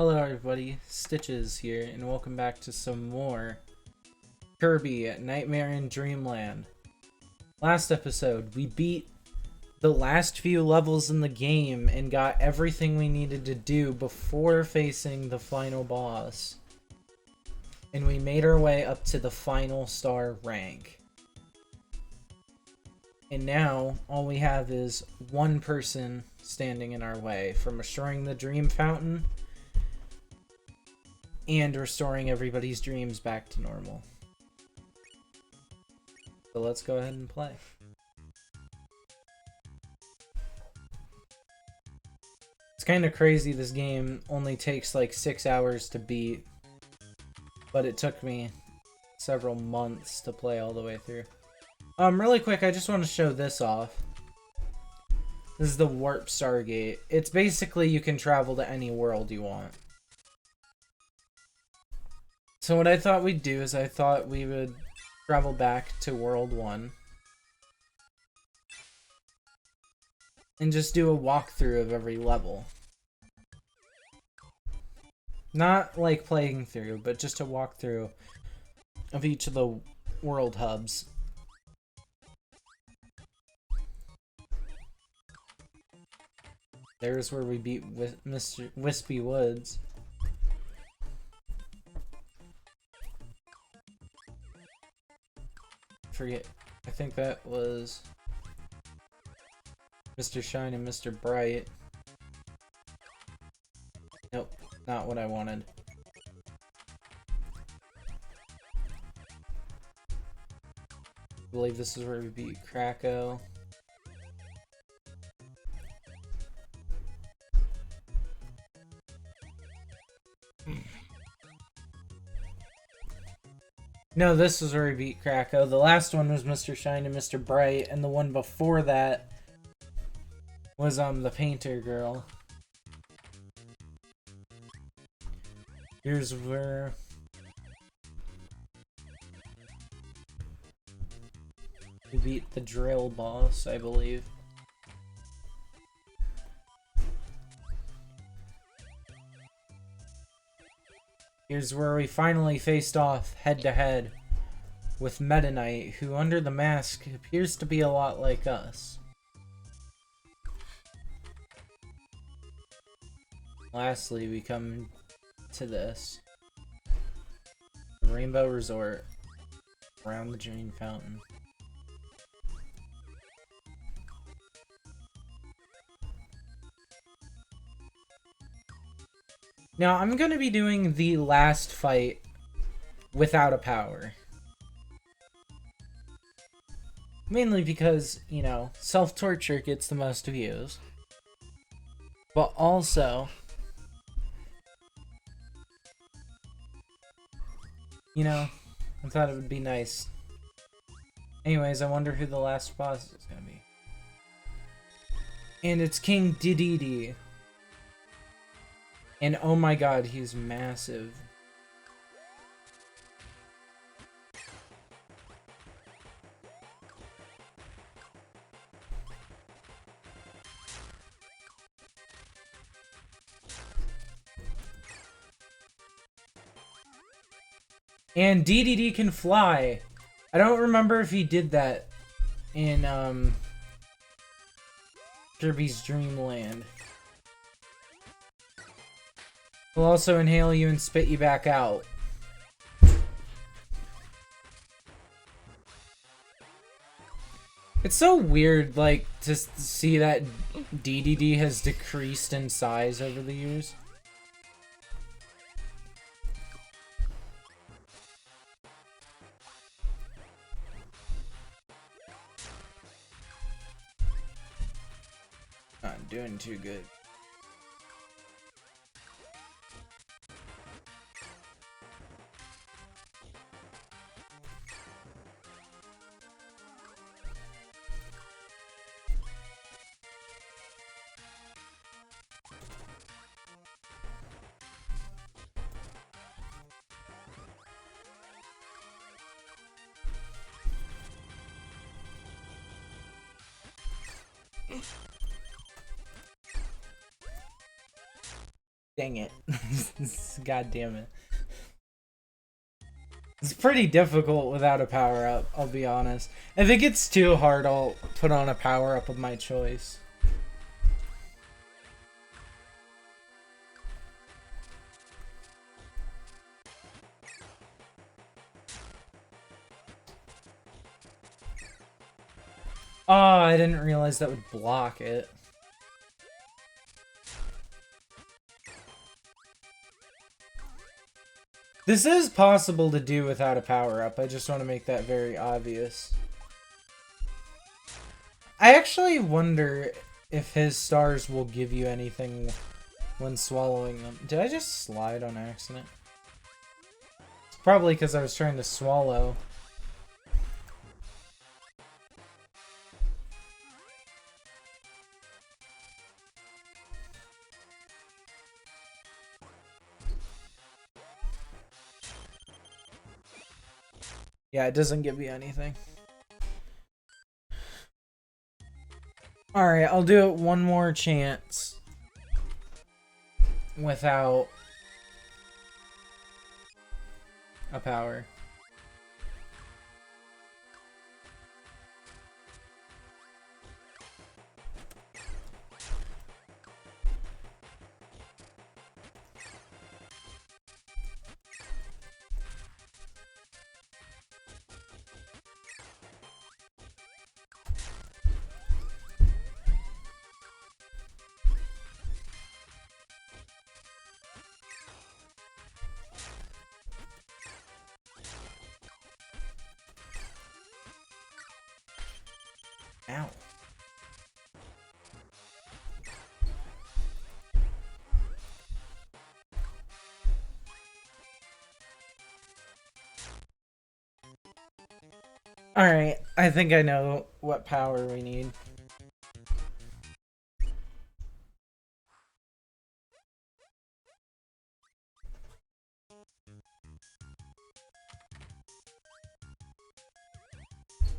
Hello everybody, Stitches here, and welcome back to some more Kirby Nightmare in Dreamland. Last episode, we beat the last few levels in the game and got everything we needed to do before facing the final boss. And we made our way up to the final star rank. And now, all we have is one person standing in our way from restoring the Dream Fountain and restoring everybody's dreams back to normal. So let's go ahead and play. It's kind of crazy this game only takes like 6 hours to beat, but it took me several months to play all the way through. Really quick, I just want to show this off. This is the Warp Stargate. It's basically you can travel to any world you want. So what I thought we'd do is I thought we would travel back to World 1 and just do a walkthrough of every level. Not like playing through, but just a walkthrough of each of the world hubs. There's where we beat Mr. Wispy Woods. Forget. I think that was Mr. Shine and Mr. Bright. Nope, not what I wanted. I believe this is where we beat Krakow. No, this was where we beat Krakow. The last one was Mr. Shine and Mr. Bright, and the one before that was the painter girl. Here's where we beat the drill boss, I believe. Here's where we finally faced off head-to-head with Meta Knight, who under the mask appears to be a lot like us. Lastly, we come to this. Rainbow Resort around the Dream Fountain. Now, I'm going to be doing the last fight without a power. Mainly because, you know, self-torture gets the most views. But also, you know, I thought it would be nice. Anyways, I wonder who the last boss is going to be. And it's King DeDeDe. And oh my god, he's massive. And DeDeDe can fly. I don't remember if he did that in Kirby's Dreamland. He'll also inhale you and spit you back out. It's so weird, like, to see that DeDeDe has decreased in size over the years. Not doing too good. Dang it. God damn it. It's pretty difficult without a power-up, I'll be honest. If it gets too hard, I'll put on a power-up of my choice. Oh, I didn't realize that would block it. This is possible to do without a power-up. I just want to make that very obvious. I actually wonder if his stars will give you anything when swallowing them. Did I just slide on accident? It's probably because I was trying to swallow. Yeah, it doesn't give you anything. Alright, I'll do it one more chance. Without a power. Ow. Alright, I think I know what power we need.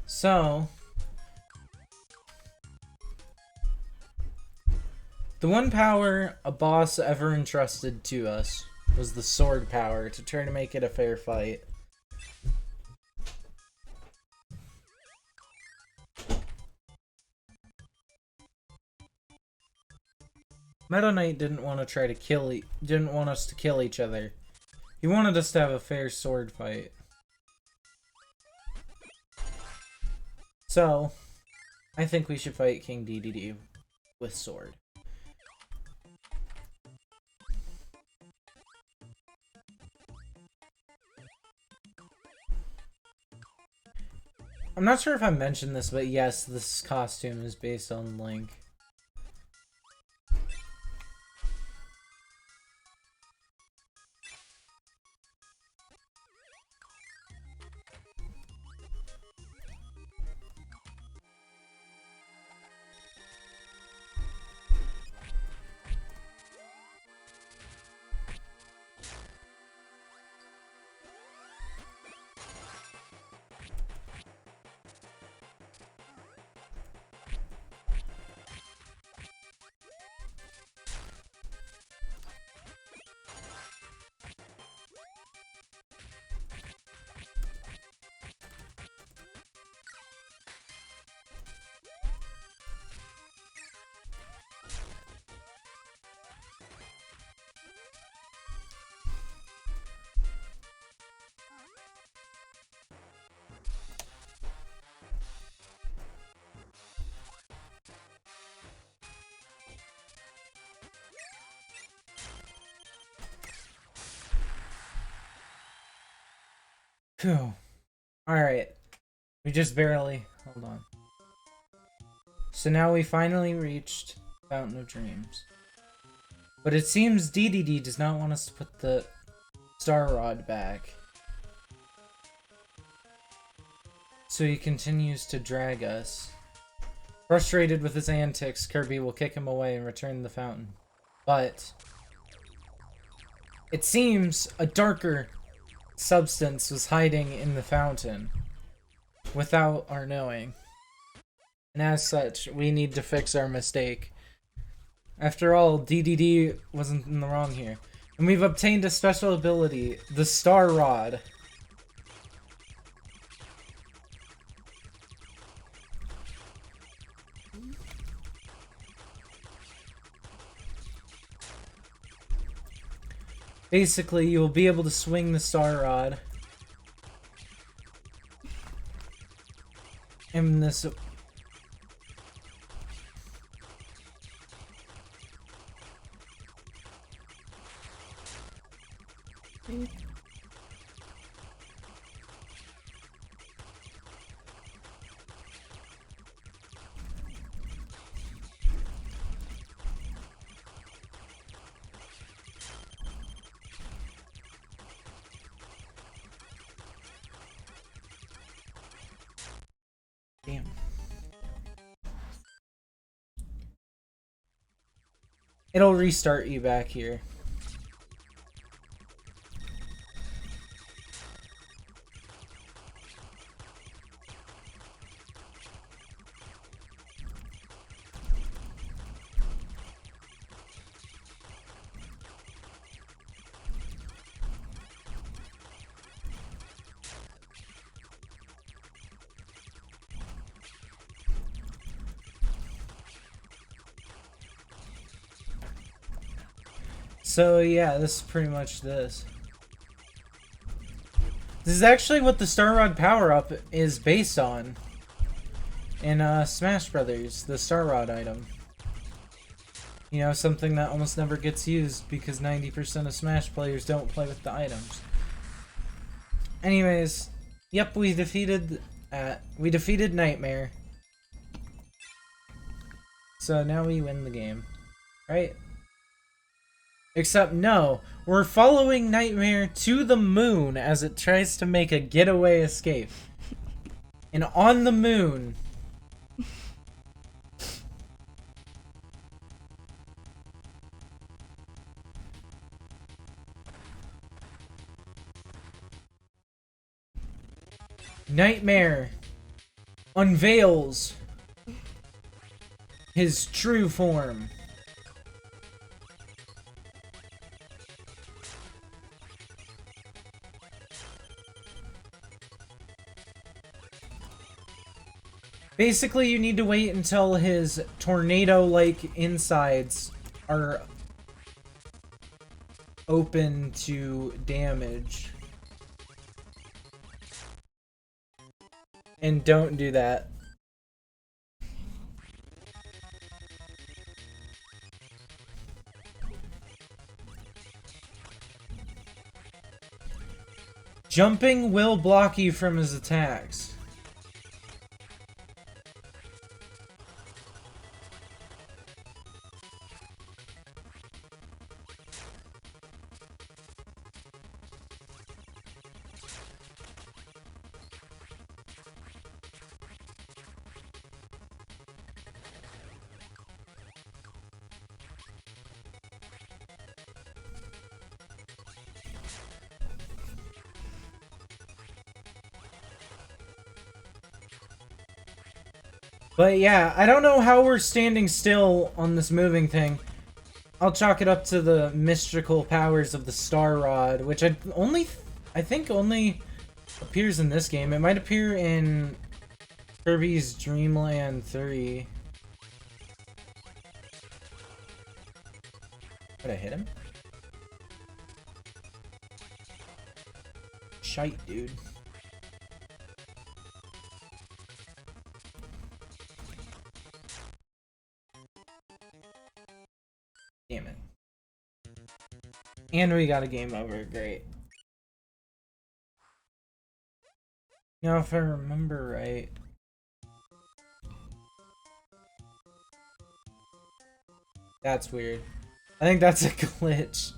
So, the one power a boss ever entrusted to us was the sword power to try to make it a fair fight. Meta Knight didn't want to try to didn't want us to kill each other. He wanted us to have a fair sword fight. So, I think we should fight King DeDeDe with sword. I'm not sure if I mentioned this, but yes, this costume is based on Link. Phew. Alright. We just barely... Hold on. So now we finally reached Fountain of Dreams. But it seems DeDeDe does not want us to put the Star Rod back. So he continues to drag us. Frustrated with his antics, Kirby will kick him away and return the fountain. But it seems a darker substance was hiding in the fountain without our knowing. And as such, we need to fix our mistake. After all, DeDeDe wasn't in the wrong here. And we've obtained a special ability, the Star Rod. Basically, you'll be able to swing the Star Rod. And this... Damn. It'll restart you back here. So yeah, this is pretty much this. This is actually what the Star Rod power-up is based on. In Smash Brothers, the Star Rod item. You know, something that almost never gets used because 90% of Smash players don't play with the items. Anyways, yep, we defeated Nightmare. So now we win the game, right? Except no, we're following Nightmare to the moon as it tries to make a getaway escape. And on the moon... Nightmare unveils his true form. Basically, you need to wait until his tornado-like insides are open to damage. And don't do that. Jumping will block you from his attacks. But yeah, I don't know how we're standing still on this moving thing. I'll chalk it up to the mystical powers of the Star Rod, which I think only appears in this game. It might appear in Kirby's Dreamland 3. Did I hit him? Shite, dude. Damn it. And we got a game over. Great. Now, if I remember right... That's weird. I think that's a glitch.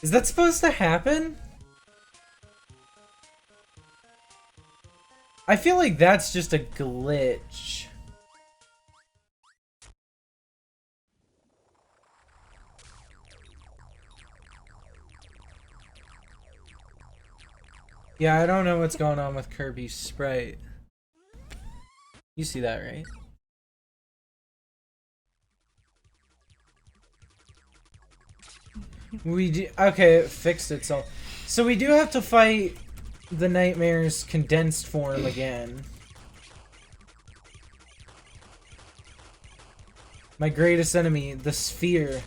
Is that supposed to happen? I feel like that's just a glitch. Yeah, I don't know what's going on with Kirby's sprite. You see that, right? We do. Okay, it fixed itself. So we do have to fight the Nightmare's condensed form again. My greatest enemy, the Sphere.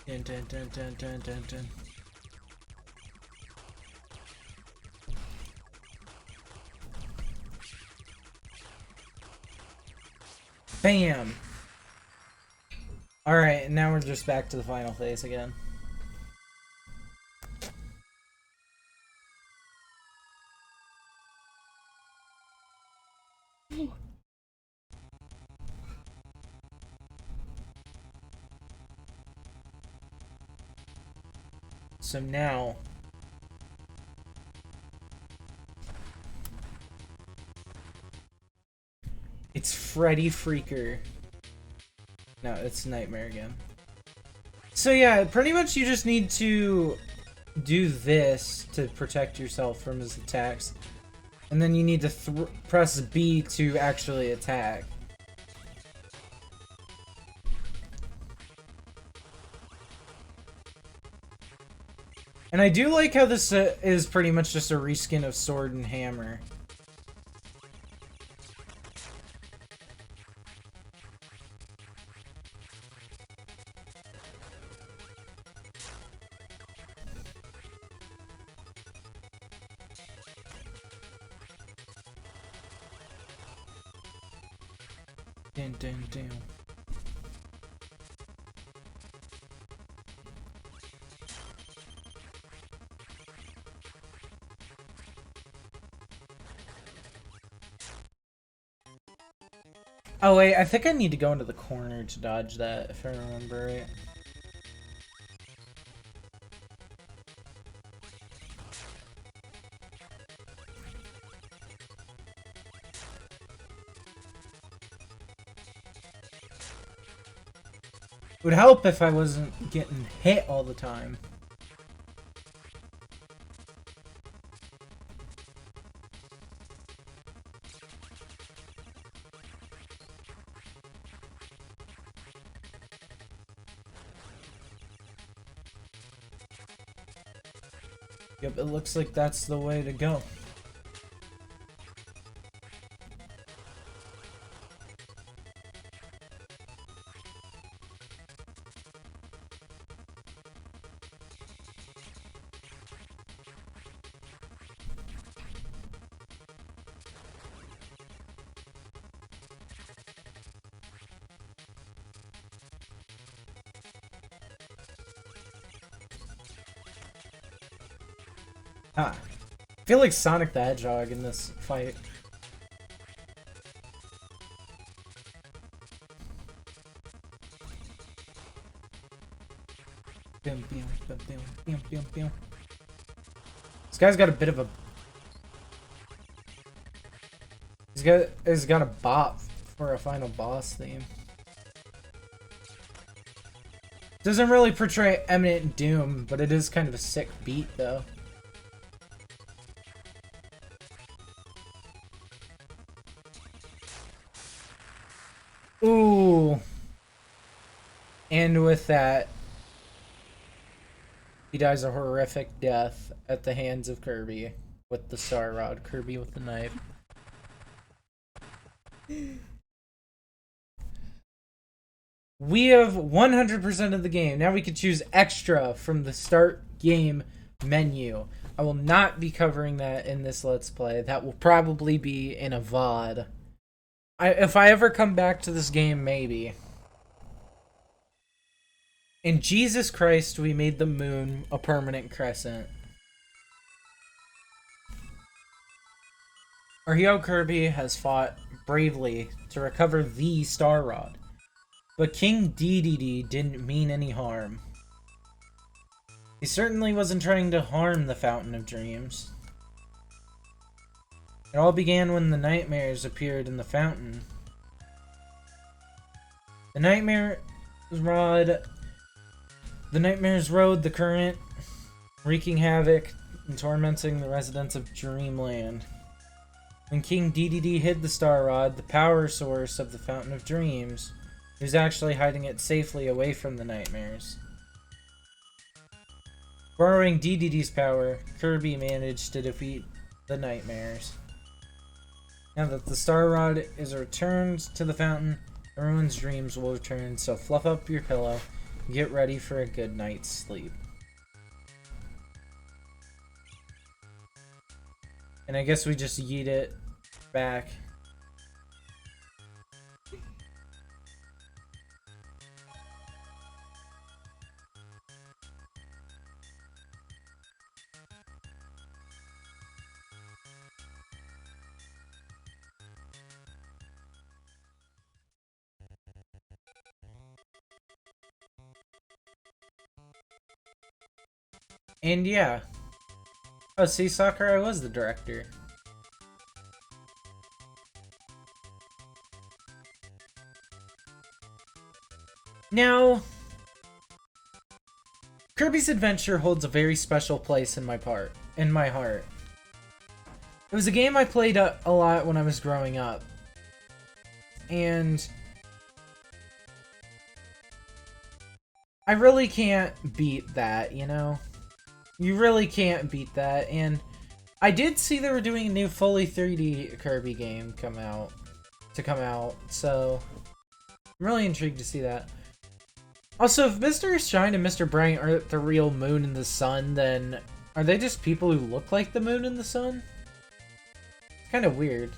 Dun, dun, dun, dun, dun, dun, dun. Bam! Alright, now we're just back to the final phase again. So now... it's Freddy Freaker. No, it's Nightmare again. So yeah, pretty much you just need to do this to protect yourself from his attacks. And then you need to press B to actually attack. And I do like how this is pretty much just a reskin of Sword and Hammer. Dun, dun, dun. Oh wait, I think I need to go into the corner to dodge that, if I remember right. It would help if I wasn't getting hit all the time. Yep, it looks like that's the way to go. Ah, I feel like Sonic the Hedgehog in this fight. This guy's got a bit of a... He's got a bop for a final boss theme. Doesn't really portray Eminent Doom, but it is kind of a sick beat though. Ooh. And with that, he dies a horrific death at the hands of Kirby with the Star Rod. Kirby with the knife. We have 100% of the game. Now we can choose extra from the start game menu. I will not be covering that in this Let's Play. That will probably be in a VOD. If I ever come back to this game, maybe. In Jesus Christ, we made the moon a permanent crescent. Our hero Kirby has fought bravely to recover the Star Rod. But King DeDeDe didn't mean any harm. He certainly wasn't trying to harm the Fountain of Dreams. It all began when the nightmares appeared in the fountain. The nightmares rode the current, wreaking havoc and tormenting the residents of Dreamland. When King DeDeDe hid the Star Rod, the power source of the Fountain of Dreams, he was actually hiding it safely away from the nightmares. Borrowing DeDeDe's power, Kirby managed to defeat the nightmares. Now that the Star Rod is returned to the fountain, everyone's dreams will return, so fluff up your pillow and get ready for a good night's sleep. And I guess we just yeet it back. And yeah. Oh, see, Sakurai was the director. Now, Kirby's Adventure holds a very special place in my heart. It was a game I played a lot when I was growing up. And I really can't beat that, you know? You really can't beat that, and I did see they were doing a new fully 3D Kirby game come out, so I'm really intrigued to see that. Also, if Mr. Shine and Mr. Bright aren't the real moon and the sun, then are they just people who look like the moon and the sun? Kind of weird.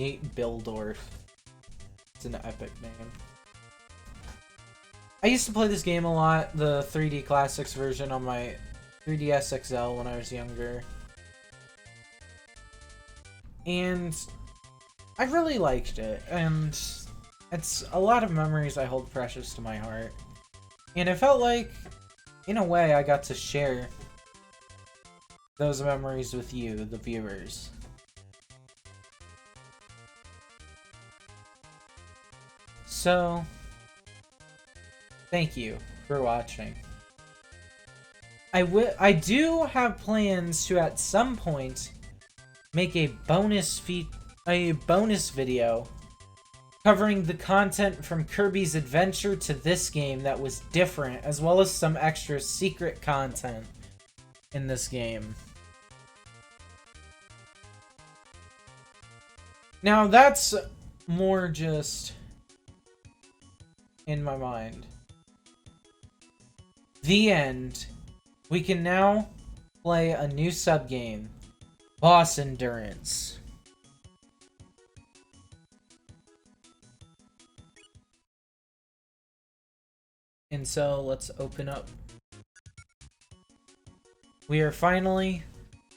Nate Bildorf. It's an epic name. I used to play this game a lot, the 3D Classics version on my 3DS XL when I was younger. And I really liked it, and it's a lot of memories I hold precious to my heart. And it felt like, in a way, I got to share those memories with you, the viewers. So, thank you for watching. I do have plans to at some point make a bonus video covering the content from Kirby's Adventure to this game that was different, as well as some extra secret content in this game. Now that's more just in my mind. The end. We can now play a new sub-game, Boss Endurance. And so, let's open up. We are finally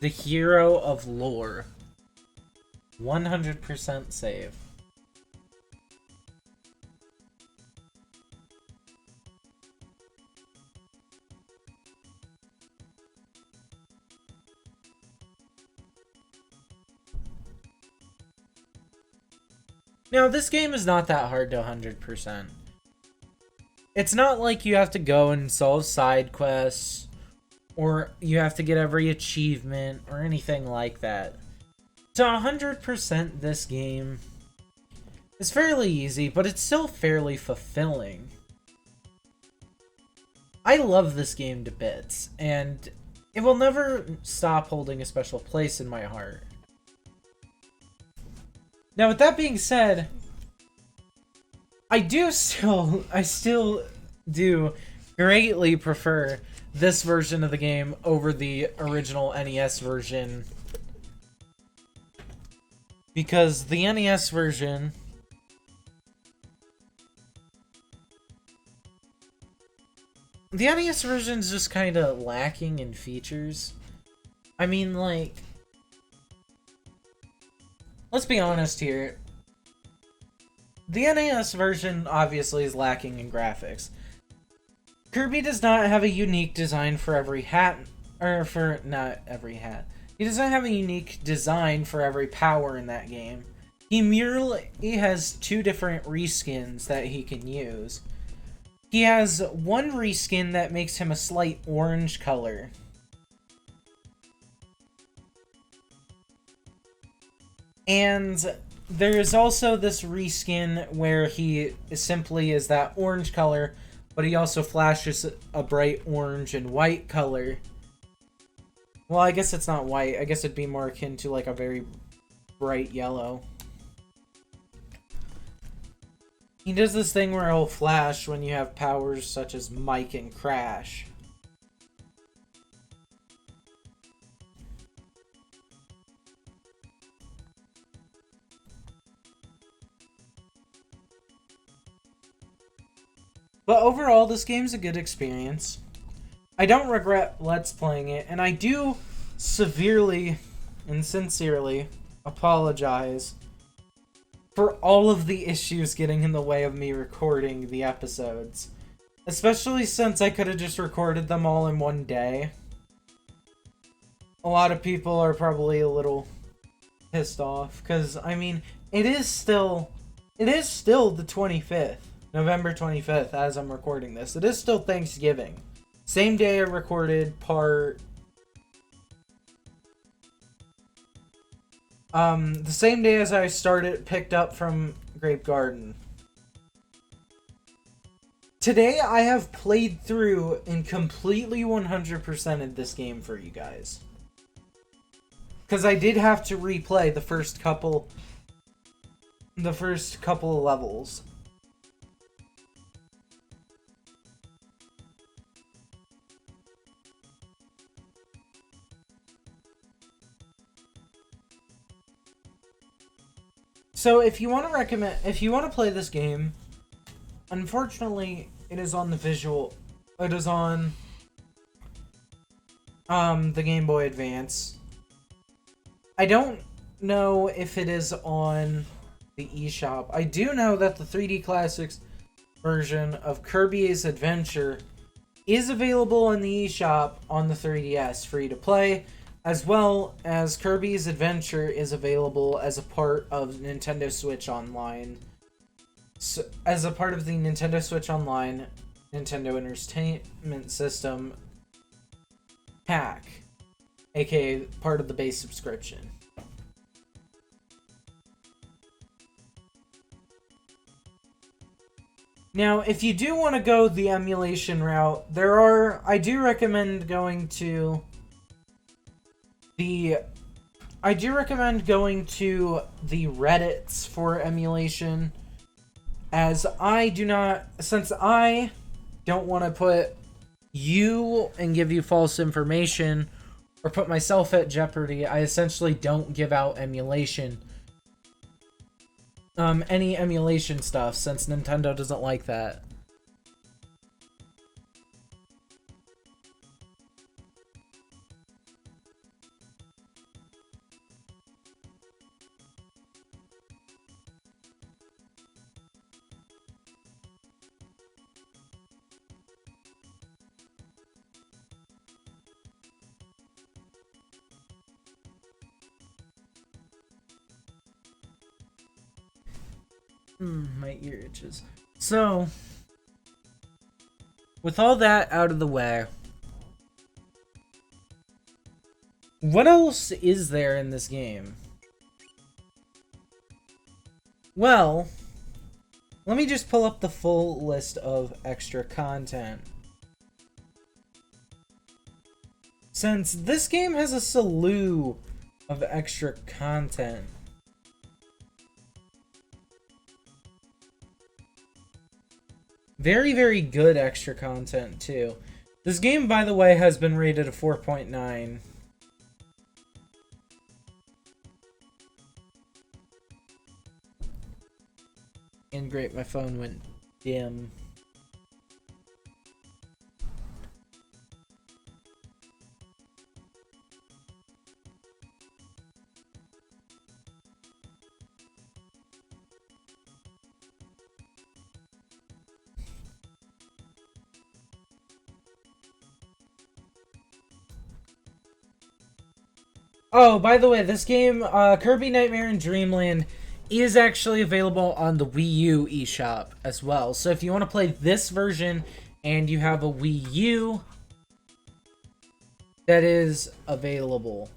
the hero of lore. 100% save. Now, this game is not that hard to 100%. It's not like you have to go and solve side quests, or you have to get every achievement, or anything like that. To 100% this game is fairly easy, but it's still fairly fulfilling. I love this game to bits, and it will never stop holding a special place in my heart. Now, with that being said, I still do greatly prefer this version of the game over the original NES version. Because the NES version is just kind of lacking in features. I mean, like, let's be honest here. The NES version obviously is lacking in graphics. Kirby does not have a unique design for every hat, or for not every hat. He doesn't have a unique design for every power in that game. He merely has two different reskins that he can use. He has one reskin that makes him a slight orange color. And there is also this reskin where he simply is that orange color, but he also flashes a bright orange and white color. Well, I guess it's not white. I guess it'd be more akin to like a very bright yellow. He does this thing where he'll flash when you have powers such as Mike and Crash. But overall, this game's a good experience. I don't regret Let's Playing it, and I do severely and sincerely apologize for all of the issues getting in the way of me recording the episodes. Especially since I could have just recorded them all in one day. A lot of people are probably a little pissed off, because, I mean, it is still the 25th. November 25th, as I'm recording this. It is still Thanksgiving. Same day I recorded part... the same day as I picked up from Grape Garden. Today I have played through and completely 100%ed this game for you guys. Because I did have to replay the first couple of levels. So if you want to play this game, unfortunately, it is on the Game Boy Advance. I don't know if it is on the eShop. I do know that the 3D Classics version of Kirby's Adventure is available in the eShop on the 3DS, free to play, as well as Kirby's Adventure is available as a part of Nintendo Switch Online. So, as a part of the Nintendo Switch Online Nintendo Entertainment System pack, aka part of the base subscription. Now, if you do want to go the emulation route, I do recommend going to the Reddits for emulation, as since I don't want to put you and give you false information or put myself at jeopardy, I essentially don't give out any emulation stuff, since Nintendo doesn't like that. My ear itches. So, with all that out of the way, what else is there in this game? Well, let me just pull up the full list of extra content. Since this game has a slew of extra content. Very, very good extra content, too. This game, by the way, has been rated a 4.9. And great, my phone went dim. Oh, by the way, this game, Kirby Nightmare in Dreamland, is actually available on the Wii U eShop as well. So if you want to play this version and you have a Wii U, that is available.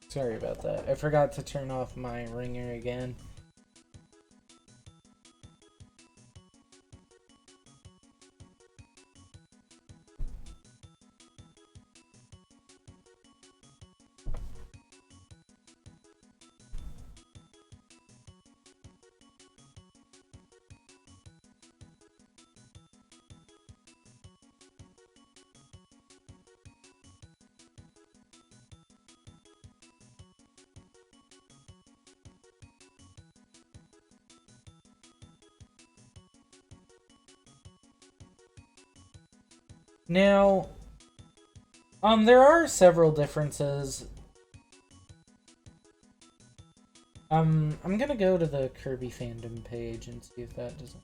Sorry about that. I forgot to turn off my ringer again. Now, there are several differences. I'm gonna go to the Kirby fandom page and see if that doesn't...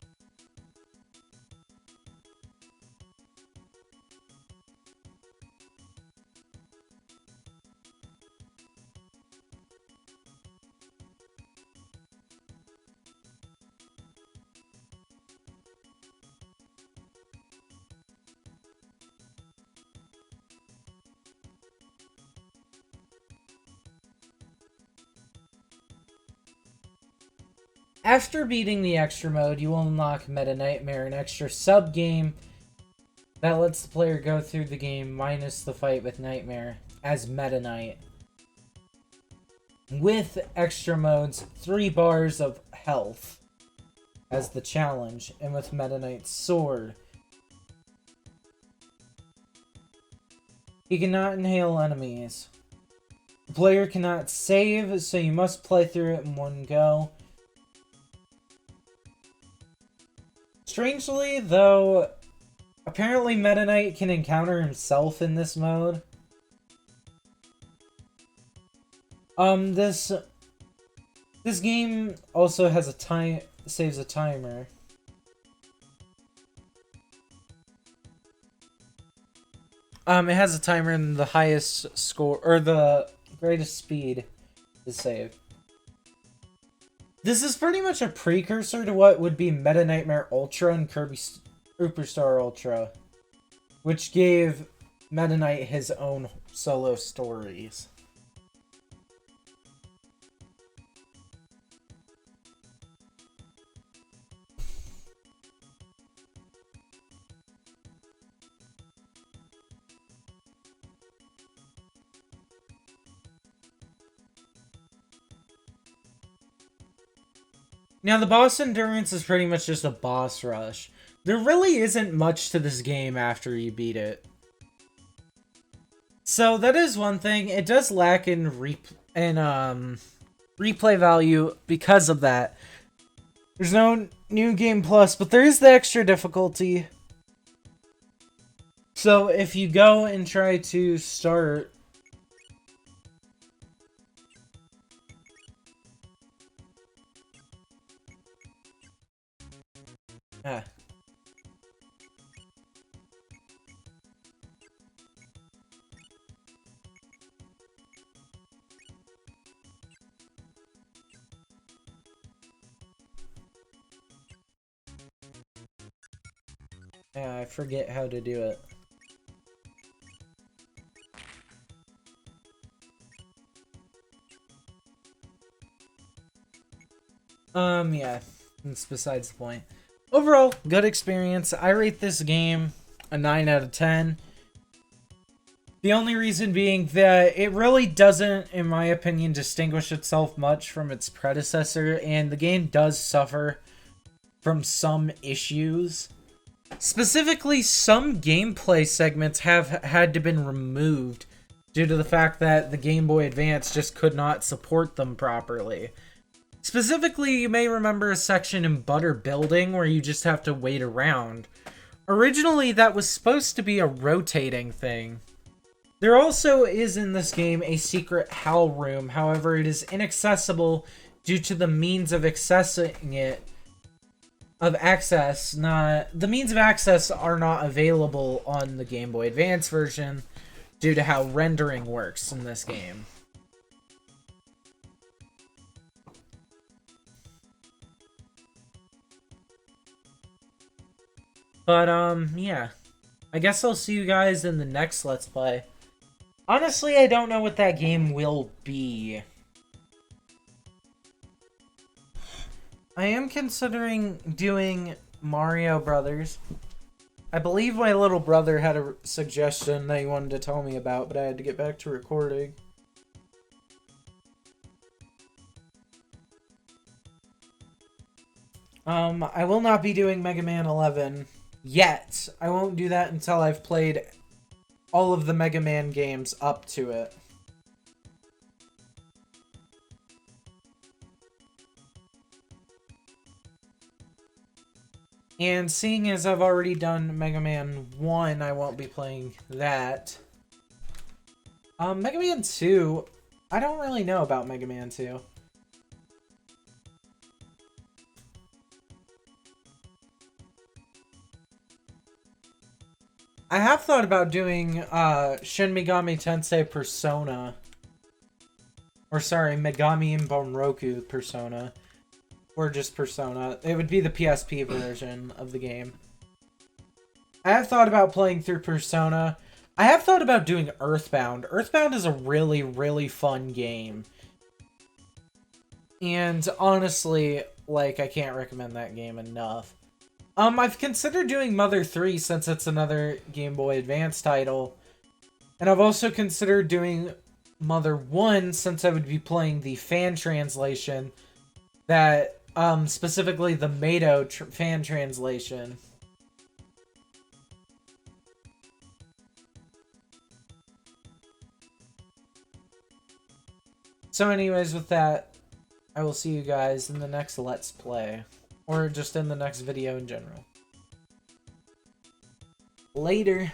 After beating the extra mode, you will unlock Meta Nightmare, an extra sub-game that lets the player go through the game minus the fight with Nightmare as Meta Knight. With extra modes, 3 bars of health as the challenge, and with Meta Knight's sword. He cannot inhale enemies. The player cannot save, so you must play through it in one go. Strangely, though, apparently Meta Knight can encounter himself in this mode. This game also has a saves a timer. It has a timer and the highest score, or the greatest speed is saved. This is pretty much a precursor to what would be Meta Nightmare Ultra and Kirby Superstar Ultra, which gave Meta Knight his own solo stories. Now, the boss endurance is pretty much just a boss rush. There really isn't much to this game after you beat it. So, that is one thing. It does lack in replay value because of that. There's no New Game Plus, but there is the extra difficulty. So, if you go and try to start... Ah. Yeah, I forget how to do it. Yeah, that's besides the point. Overall, good experience. I rate this game a 9 out of 10. The only reason being that it really doesn't, in my opinion, distinguish itself much from its predecessor, and the game does suffer from some issues. Specifically, some gameplay segments have had to been removed due to the fact that the Game Boy Advance just could not support them properly. Specifically, you may remember a section in Butter Building where you just have to wait around. Originally, that was supposed to be a rotating thing. There also is in this game a secret HAL room, however it is inaccessible due to the means of accessing it. The means of access are not available on the Game Boy Advance version due to how rendering works in this game. But, yeah. I guess I'll see you guys in the next Let's Play. Honestly, I don't know what that game will be. I am considering doing Mario Brothers. I believe my little brother had a suggestion that he wanted to tell me about, but I had to get back to recording. I will not be doing Mega Man 11 yet. I won't do that until I've played all of the Mega Man games up to it. And seeing as I've already done Mega Man 1, I won't be playing that. Mega Man 2, I don't really know about Mega Man 2. I have thought about doing Shin Megami Tensei Persona. Or sorry, Megami and Bunroku Persona. Or just Persona. It would be the PSP version of the game. I have thought about playing through Persona. I have thought about doing Earthbound. Earthbound is a really, really fun game. And honestly, like, I can't recommend that game enough. I've considered doing Mother 3 since it's another Game Boy Advance title. And I've also considered doing Mother 1 since I would be playing the fan translation that, specifically the Mado fan translation. So anyways, with that, I will see you guys in the next Let's Play. Or just in the next video in general. Later.